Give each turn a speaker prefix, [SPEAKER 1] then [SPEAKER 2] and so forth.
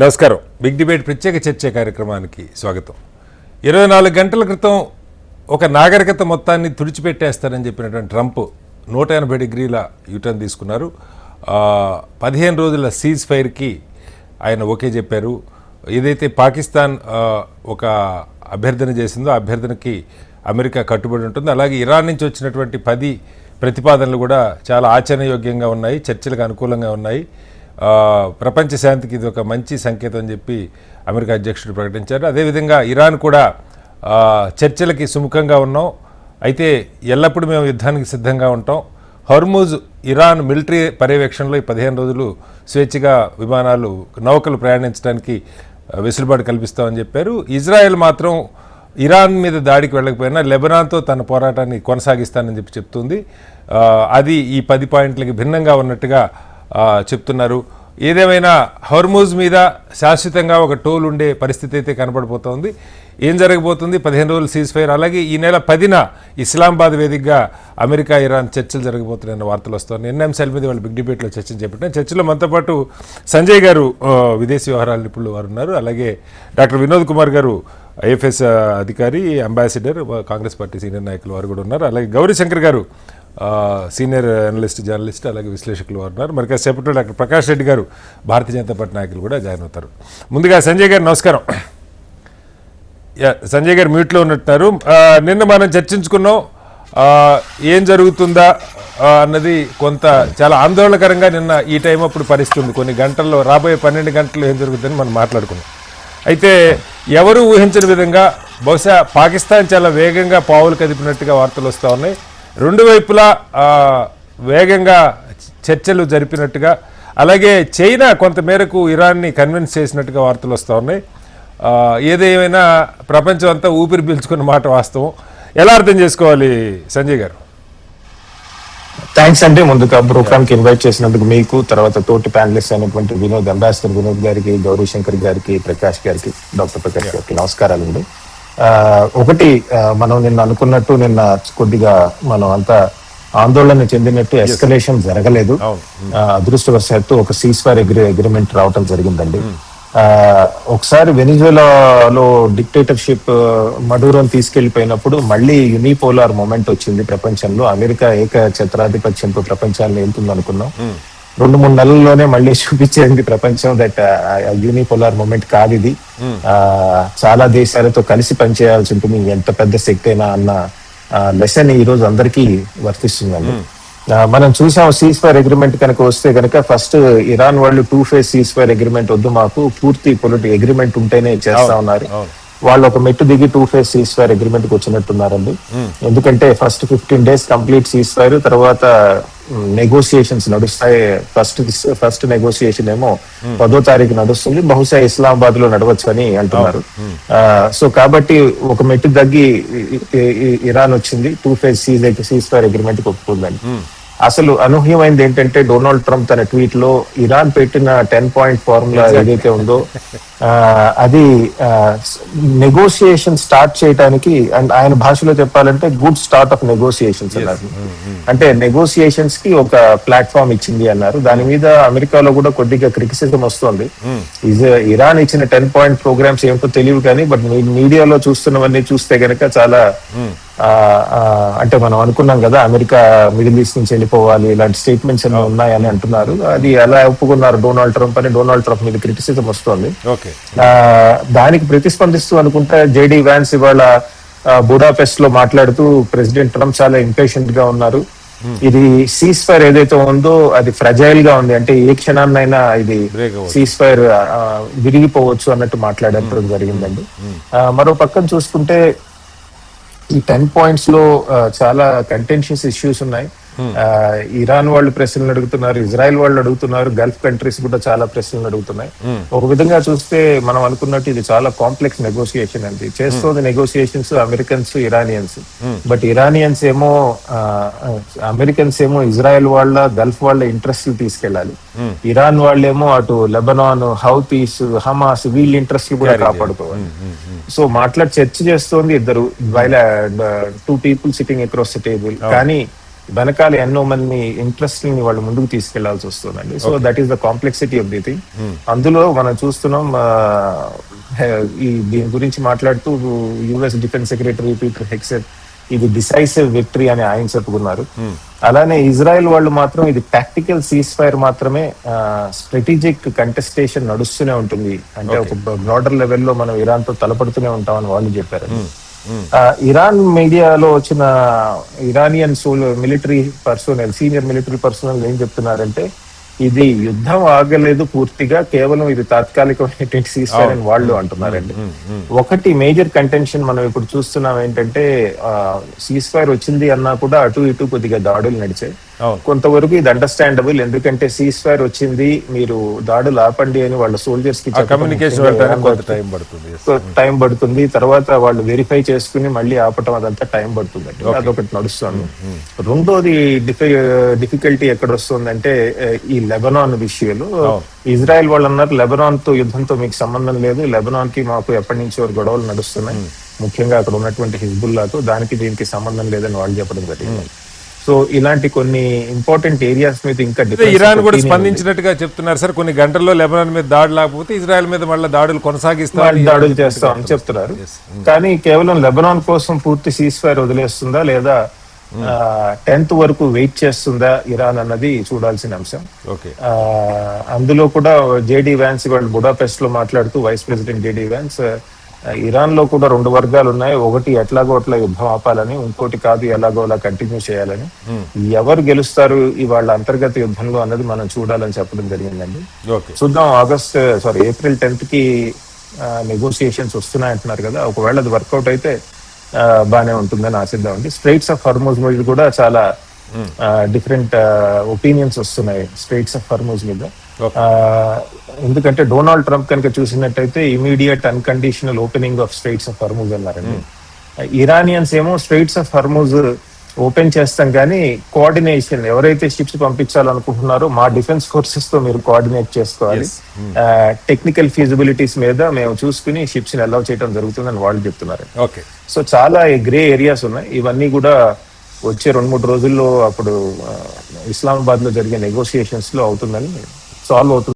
[SPEAKER 1] నమస్కారం. Big debate ప్రత్యేక చర్చ కార్యక్రమానికి స్వాగతం. 24 గంటల క్రితం ఒక నాగరికత మొత్తాన్ని తుడిచిపెట్టేస్తారని చెప్పినటువంటి ట్రంప్ 180 డిగ్రీల యూటర్న్ తీసుకున్నారు. 15 రోజుల సీజ్ ఫైర్కి ఆయన ఓకే చెప్పారు. ఏదైతే పాకిస్తాన్ ఒక అభ్యర్థన చేసిందో ఆ అభ్యర్థనకి అమెరికా కట్టుబడి ఉంటుంది. అలాగే ఇరాన్ నుంచి వచ్చినటువంటి 10 ప్రతిపాదనలు కూడా చాలా ఆచరణయోగ్యంగా ఉన్నాయి, చర్చలకు అనుకూలంగా ఉన్నాయి. ప్రపంచ శాంతికి ఇది ఒక మంచి సంకేతం అని చెప్పి అమెరికా అధ్యక్షుడు ప్రకటించారు. అదేవిధంగా ఇరాన్ కూడా చర్చలకి సుముఖంగా ఉన్నాం, అయితే ఎల్లప్పుడూ మేము యుద్ధానికి సిద్ధంగా ఉంటాం. హర్ముజ్ ఇరాన్ మిలిటరీ పర్యవేక్షణలో ఈ 15 రోజులు స్వేచ్ఛగా విమానాలు నౌకలు ప్రయాణించడానికి వెసులుబాటు కల్పిస్తామని చెప్పారు. ఇజ్రాయెల్ మాత్రం ఇరాన్ మీద దాడికి వెళ్ళకపోయినా లెబనాన్తో తన పోరాటాన్ని కొనసాగిస్తానని చెప్పి చెప్తుంది. అది ఈ 10 పాయింట్లకి భిన్నంగా ఉన్నట్టుగా చెప్తున్నారు. ఏదేమైనా హర్ముజ్ మీద శాశ్వతంగా ఒక టోల్ ఉండే పరిస్థితి అయితే కనబడిపోతుంది. ఏం జరగబోతుంది? 15 రోజులు సీజ్ ఫైర్, అలాగే ఈ నెల 10న ఇస్లామాబాద్ వేదికగా అమెరికా ఇరాన్ చర్చలు జరగబోతున్నాయన్న వార్తలు వస్తున్నాయి. ఎన్ని అంశాల మీద వాళ్ళు బిగ్ డిబేట్లో చర్చించేపట్టిన చర్చలో మనతో పాటు సంజయ్ గారు విదేశీ వ్యవహారాల నిపుణులు వారు ఉన్నారు. అలాగే డాక్టర్ వినోద్ కుమార్ గారు ఐఎఫ్ఎస్ అధికారి, అంబాసిడర్, కాంగ్రెస్ పార్టీ సీనియర్ నాయకులు వారు కూడా ఉన్నారు. అలాగే గౌరీశంకర్ గారు సీనియర్ అనలిస్ట్, జర్నలిస్ట్, అలాగే విశ్లేషకులు వారు ఉన్నారు. మరి కాసేపట్లో డాక్టర్ ప్రకాష్ రెడ్డి గారు భారతీయ జనతా పార్టీ నాయకులు కూడా జాయిన్ అవుతారు. ముందుగా సంజయ్ గారు నమస్కారం. సంజయ్ గారు మ్యూట్లో ఉన్నట్టున్నారు. నిన్న మనం చర్చించుకున్నాం ఏం జరుగుతుందా అన్నది. కొంత చాలా ఆందోళనకరంగా నిన్న ఈ టైం అప్పుడు పరిస్థితుంది. కొన్ని గంటల్లో, రాబోయే 12 గంటల్లో ఏం జరుగుతుందని మనం మాట్లాడుకున్నాం. అయితే ఎవరు ఊహించని విధంగా బహుశా పాకిస్తాన్ చాలా వేగంగా పావులు కదిపినట్టుగా వార్తలు వస్తూ ఉన్నాయి. రెండు వైపులా వేగంగా చర్చలు జరిపినట్టుగా, అలాగే చైనా కొంతమేరకు ఇరాన్ని కన్విన్స్ చేసినట్టుగా వార్తలు వస్తూ ఉన్నాయి. ఏదేమైనా ప్రపంచం అంతా ఊపిరి పీల్చుకున్న మాట వాస్తవం. ఎలా అర్థం చేసుకోవాలి సంజయ్ గారు?
[SPEAKER 2] థ్యాంక్స్ అండి. ముందుగా ప్రోగ్రామ్ కి ఇన్వైట్ చేసినందుకు మీకు, తర్వాత తోటి ప్యానలిస్ట్ అయినటువంటి వినోద్, అంబాసిడర్ వినోద్ గారికి, గౌరీశంకర్ గారికి, ప్రకాష్ గారికి, డాక్టర్ ప్రకాష్ గారికి నమస్కారాలండి. ఒకటి, మనం నిన్న అనుకున్నట్టు నిన్న కొద్దిగా మనం అంతా ఆందోళన చెందినట్టు ఎస్కలేషన్ జరగలేదు. అదృష్టవశాత్తు ఒక సీజ్ ఫైర్ అగ్రిమెంట్ రావటం జరిగిందండి. ఒకసారి వెనిజులాలో డిక్టేటర్షిప్ మడూరోని తీసుకెళ్లిపోయినప్పుడు మళ్ళీ యూనిపోలార్ మూమెంట్ వచ్చింది ప్రపంచంలో. అమెరికా ఏక ఛత్రాధిపత్యంతో ప్రపంచాన్ని వెళ్తుంది అనుకున్నాం. 2-3 నెలల్లోనే మళ్ళీ చూపించేది ప్రపంచం దట్ యూనిపోలార్ మూమెంట్ కాదు ఇది. చాలా దేశాలతో కలిసి పనిచేయాల్సి ఉంటుంది, ఎంత పెద్ద శక్తి అయినా అన్న లెసన్ ఈ రోజు అందరికీ వర్తిస్తుందండి. మనం చూసాం సీజ్ ఫైర్ అగ్రిమెంట్ కనుక వస్తే కనుక ఫస్ట్ ఇరాన్ వాళ్ళు 2 phase సీజ్ ఫైర్ అగ్రిమెంట్ వద్దు, మాకు పూర్తి పొలిటికల్ అగ్రిమెంట్ ఉంటేనే చేస్తా ఉన్నారు. వాళ్ళు ఒక మెట్టు దిగి 2 phase సీజ్ ఫైర్ అగ్రిమెంట్ కి వచ్చినట్టున్నారండి. ఎందుకంటే first 15 days complete cease fire, తర్వాత నెగోసియేషన్స్ నడుస్తాయి. ఫస్ట్ నెగోసియేషన్ ఏమో 10వ తారీఖు నడుస్తుంది, బహుశా ఇస్లామాబాద్ లో నడవచ్చు అని అంటున్నారు. సో కాబట్టి ఒక మెట్టు తగ్గి ఇరాన్ వచ్చింది, 2 phase సీజ్ ఫైర్ అగ్రిమెంట్ కి ఒప్పుకుందని. అసలు అనూహ్యమైంది ఏంటంటే డొనాల్డ్ ట్రంప్ తన ట్వీట్ లో ఇరాన్ పెట్టిన 10-point ఫార్ములా ఏదైతే ఉందో అది నెగోసియేషన్ స్టార్ట్ చేయడానికి, అండ్ ఆయన భాషలో చెప్పాలంటే గుడ్ స్టార్ట్ ఆఫ్ నెగోసియేషన్స్ అన్నారు. అంటే నెగోసియేషన్స్ కి ఒక ప్లాట్ఫామ్ ఇచ్చింది అన్నారు. దాని మీద అమెరికాలో కూడా కొద్దిగా క్రిటిసిజం వస్తుంది. ఇరాన్ ఇచ్చిన 10-point ప్రోగ్రామ్స్ ఏమిటో తెలియదు కానీ, బట్ మీడియాలో చూస్తున్నవన్నీ చూస్తే గనక చాలా అంటే మనం అనుకున్నాం కదా అమెరికా మిడిల్ ఈస్ట్ నుంచి వెళ్ళిపోవాలి, ఇలాంటి స్టేట్మెంట్స్ అన్ని ఉన్నాయని అంటున్నారు. అది ఎలా ఒప్పుకున్నారు డొనాల్డ్ ట్రంప్ అని డొనాల్డ్ ట్రంప్ మీద క్రిటిసిజం వస్తుంది. దానికి ప్రతిస్పందిస్తూ అనుకుంటా జేడీ వ్యాన్స్ ఇవాళ బుడాపెస్ట్ లో మాట్లాడుతూ ప్రెసిడెంట్ ట్రంప్ చాలా ఇంపేషెంట్ గా ఉన్నారు. ఇది సీజ్ ఫైర్ ఏదైతే ఉందో అది ఫ్రజైల్ గా ఉంది, అంటే ఏ క్షణాన్నైనా ఇది సీజ్ ఫైర్ విరిగిపోవచ్చు అన్నట్టు మాట్లాడటం జరిగిందండి. మరో పక్కన చూసుకుంటే ఈ 10 points లో చాలా కంటెన్షియస్ ఇష్యూస్ ఉన్నాయి. ఇరాన్ వాళ్ళు ప్రశ్నలు అడుగుతున్నారు, ఇజ్రాయెల్ వాళ్ళు అడుగుతున్నారు, గల్ఫ్ కంట్రీస్ కూడా చాలా ప్రశ్నలు అడుగుతున్నాయి. ఒక విధంగా చూస్తే మనం అనుకున్నట్టు ఇది చాలా కాంప్లెక్స్ నెగోసియేషన్ అండి. చేస్తుంది negotiations Americans, Iranians. But Iranians ఏమో అమెరికన్స్ ఏమో ఇజ్రాయెల్ వాళ్ళ, గల్ఫ్ వాళ్ళ ఇంట్రెస్ట్ తీసుకెళ్లాలి. ఇరాన్ వాళ్ళేమో అటు లెబనాన్, హౌతీస్, హమాస్ వీళ్ళ ఇంట్రెస్ట్ కూడా కాపాడుకోవాలి. సో చర్చ చేస్తోంది ఇద్దరు, 2 people sitting across the table. కానీ వెనకాల ఎన్నో మంది ఇంట్రెస్ట్ ని వాళ్ళు ముందుకు తీసుకెళ్లాల్సి వస్తుందండి. So that is the complexity of the thing. అందులో మనం చూస్తున్నాం ఈ దీని గురించి మాట్లాడుతూ యుఎస్ డిఫెన్స్ సెక్రటరీ పీటర్ హెక్సెట్ ఇది డిసైసివ్ విక్టరీ అని ఆయన చెప్పుకున్నారు. అలానే ఇజ్రాయెల్ వాళ్ళు మాత్రం ఇది టాక్టికల్ సీజ్ ఫైర్ మాత్రమే, స్ట్రాటజిక్ కంటెస్టేషన్ నడుస్తూనే ఉంటుంది, అంటే ఒక బ్రాడర్ లెవెల్లో మనం ఇరాన్ తో తలపడుతూనే ఉంటామని వాళ్ళు చెప్పారు. ఇరాన్ మీడియాలో వచ్చిన Iranian military personal, senior military personal ఏం చెప్తున్నారంటే ఇది యుద్ధం ఆగలేదు పూర్తిగా, కేవలం ఇది తాత్కాలికమైనటువంటి సీజ్ ఫైర్ అని వాళ్ళు అంటున్నారండి. ఒకటి మేజర్ కంటెన్షన్ మనం ఇప్పుడు చూస్తున్నాం ఏంటంటే సీజ్ ఫైర్ వచ్చింది అన్నా కూడా అటు ఇటు కొద్దిగా దాడులు నడిచాయి. కొంతవరకు ఇది అండర్స్టాండబుల్, ఎందుకంటే సీజ్ ఫైర్ వచ్చింది మీరు దాడులు ఆపండి అని వాళ్ళ సోల్జర్స్ కి టైం పడుతుంది. తర్వాత వాళ్ళు వెరిఫై చేసుకుని మళ్ళీ ఆపటం అదంతా టైం పడుతుందండి. అదొకటి నడుస్తుంది. రెండోది డిఫికల్టీ ఎక్కడ వస్తుందంటే ఈ లెబనాన్ విషయంలో ఇజ్రాయెల్ వాళ్ళు అన్నారు లెబనాన్ తో యుద్ధంతో మీకు సంబంధం లేదు, లెబనాన్ కి మాకు ఎప్పటి నుంచో గొడవలు నడుస్తున్నాయి, ముఖ్యంగా అక్కడ ఉన్నటువంటి హిజ్బుల్లాతో, దానికి దీనికి సంబంధం లేదని వాళ్ళు చెప్పడం జరిగింది. సో ఇలాంటి కొన్ని ఇంపార్టెంట్ ఏరియాస్ మీద ఇంకా
[SPEAKER 1] ఇరాన్ కూడా స్పందించినట్టుగా చెప్తున్నారు సార్. కొన్ని గంటల్లో లెబనాన్ మీద దాడి లేకపోతే ఇజ్రాయెల్ మీద మళ్ళీ దాడులు
[SPEAKER 2] దాడులు చేస్తామని చెప్తున్నారు. కానీ కేవలం లెబనాన్ కోసం పూర్తి సీజ్ ఫైర్ వదిలేస్తుందా లేదా 10th వరకు వెయిట్ చేస్తుందా ఇరాన్ అన్నది చూడాల్సిన అంశం. అందులో కూడా జేడీ వ్యాన్స్ వాళ్ళు బుడాపెస్ట్ లో మాట్లాడుతూ vice president JD Vance Iran లో కూడా 2 వర్గాలు ఉన్నాయి, ఒకటి ఎట్లాగో అట్లా యుద్ధం ఆపాలని, ఇంకోటి కాదు ఎలాగో అలా కంటిన్యూ చేయాలని. ఎవరు గెలుస్తారు ఈ వాళ్ళ అంతర్గత యుద్ధంలో అన్నది మనం చూడాలని చెప్పడం జరిగిందండి. చూద్దాం. ఏప్రిల్ 10th కి నెగోసియేషన్స్ వస్తున్నాయి అంటున్నారు కదా, ఒకవేళ అది వర్కౌట్ అయితే బాగానే ఉంటుందని ఆశిద్దామండి. స్ట్రైట్స్ ఆఫ్ హార్మోజ్ మీద కూడా చాలా డిఫరెంట్ ఒపీనియన్స్ వస్తున్నాయి స్ట్రైట్స్ ఆఫ్ హార్మోజ్ మీద. ఎందుకంటే డొనాల్డ్ ట్రంప్ కనుక చూసినట్టయితే immediate unconditional opening of Strides of Hormuz అన్నారండి. ఇరానియన్స్ ఏమో స్ట్రైట్స్ ఆఫ్ హార్మోజ్ ఓపెన్ చేస్తాం కానీ కోఆర్డినేషన్, ఎవరైతే షిప్స్ పంపించాలనుకుంటున్నారో మా డిఫెన్స్ ఫోర్సెస్ తో మీరు కోఆర్డినేట్ చేసుకోవాలి, టెక్నికల్ ఫీజిబిలిటీస్ మీద మేము చూసుకుని షిప్స్ ని అలౌ చేయడం జరుగుతుందని వాళ్ళు చెప్తున్నారు. సో చాలా గ్రే ఏరియాస్ ఉన్నాయి. ఇవన్నీ కూడా వచ్చే 2-3 రోజుల్లో అప్పుడు ఇస్లామాబాద్ లో జరిగే నెగోసియేషన్స్ లో అవుతుందని, సాల్వ్ అవుతుంది.